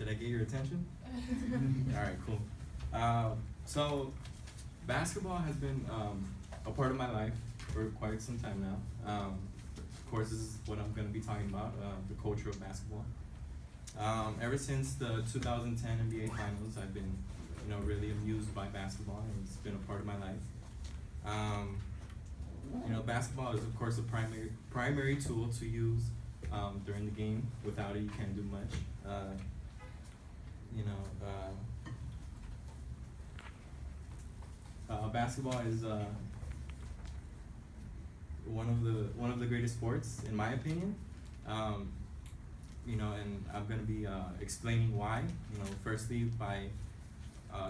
Did I get your attention? All right, cool. So basketball has been a part of my life for quite some time now. Of course, this is what I'm going to be talking about, the culture of basketball. Ever since the 2010 NBA Finals, I've been, really amused by basketball, and it's been a part of my life. Basketball is of course a primary tool to use during the game. Without it, you can't do much. Basketball is one of the greatest sports in my opinion. And I'm going to be explaining why. Firstly by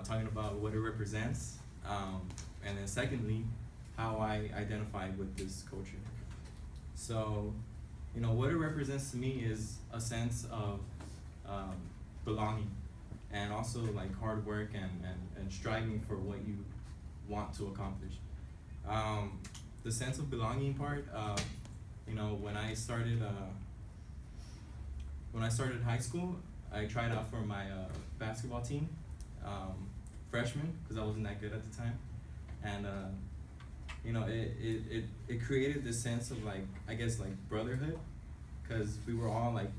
talking about what it represents, and then secondly, how I identify with this culture. So, what it represents to me is a sense of belonging, and also like hard work and striving for what you want to accomplish. The sense of belonging part, when I started high school, I tried out for my basketball team, freshman, because I wasn't that good at the time, and it created this sense of brotherhood, because we were all like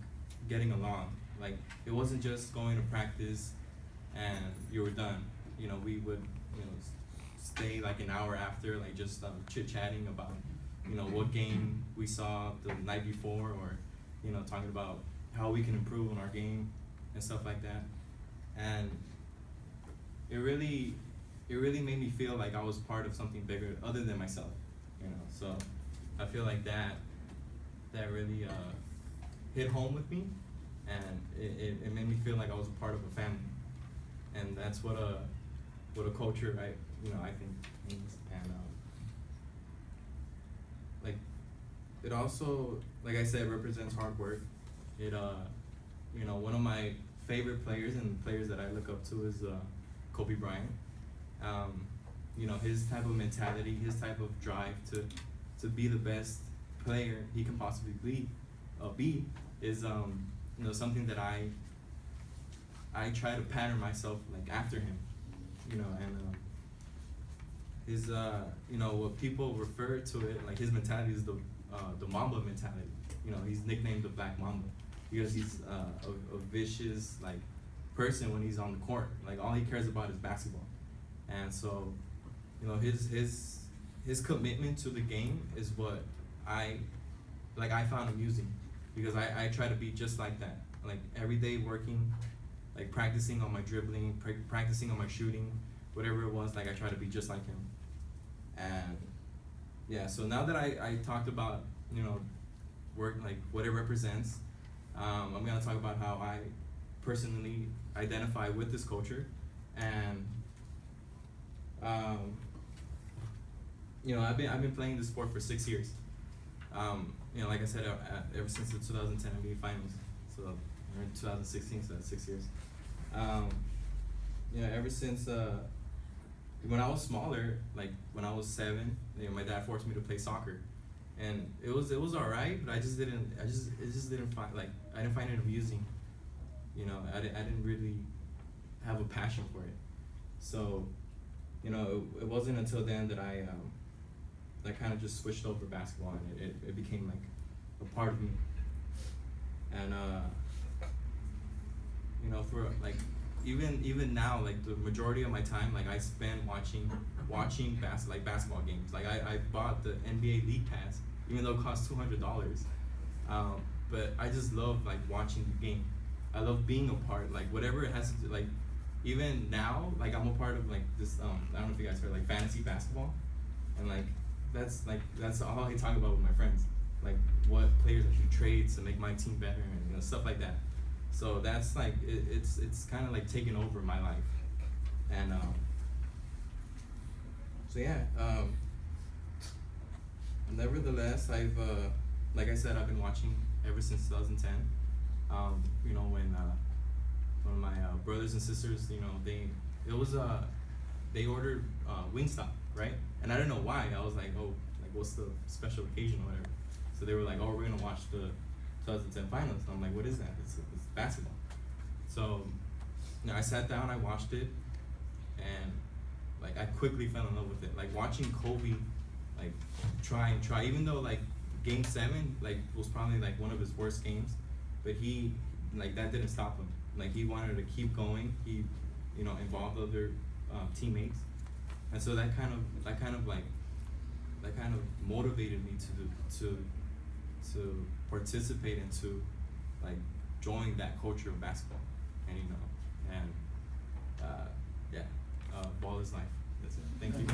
getting along. Like it wasn't just going to practice and you were done. We would stay like an hour after, like just chit chatting about what game we saw the night before, or talking about how we can improve on our game and stuff like that. And it really made me feel like I was part of something bigger other than myself, So I feel like that really hit home with me, and it made me feel like I was a part of a family, and that's what a culture I think means. And it also, like I said, represents hard work. It one of my favorite players and players that I look up to is Kobe Bryant. His type of mentality, his type of drive to be the best player he can possibly be is something that I try to pattern myself like after him, and his what people refer to it like his mentality is the Mamba mentality. He's nicknamed the Black Mamba because he's a vicious like person when he's on the court. Like all he cares about is basketball. And so, his commitment to the game is what I found amusing, because I try to be just like that. Like every day working, like practicing on my dribbling, practicing on my shooting, whatever it was, like I try to be just like him. And yeah, so now that I talked about, work, like what it represents, I'm gonna talk about how I personally identify with this culture. And I've been playing this sport for 6 years. Like I said, ever since the 2010 NBA Finals. So we're in 2016, so that's 6 years. Ever since when I was smaller, like when I was 7, my dad forced me to play soccer, and it was alright, but it just didn't find I didn't find it amusing. I didn't really have a passion for it. So, it wasn't until then that I kind of just switched over basketball, and it became like a part of me. And for like even now, like the majority of my time, like I spend watching basketball games. Like I bought the NBA League Pass, even though it costs $200. But I just love like watching the game. I love being a part, like whatever it has to do. Like even now, like I'm a part of like this. I don't know if you guys heard like fantasy basketball, and like that's all I talk about with my friends. Like what players I should trade to make my team better, and stuff like that. So that's like it's kind of like taken over my life, and so yeah. Nevertheless, I've like I said, I've been watching ever since 2010. When one of my brothers and sisters, they ordered Wingstop, right? And I didn't know why. I was like, oh, like what's the special occasion or whatever? So they were like, oh, we're gonna watch the 2010 finals. And I'm like, what is that? It's basketball. So, you know, I sat down, I watched it, and like I quickly fell in love with it. Like watching Kobe, like try, even though like Game 7 like was probably like one of his worst games, but he like that didn't stop him. Like he wanted to keep going. He, you know, involved other teammates, and so that kind of motivated me to participate into like join that culture of basketball, and you know, and ball is life. That's it. Thank you.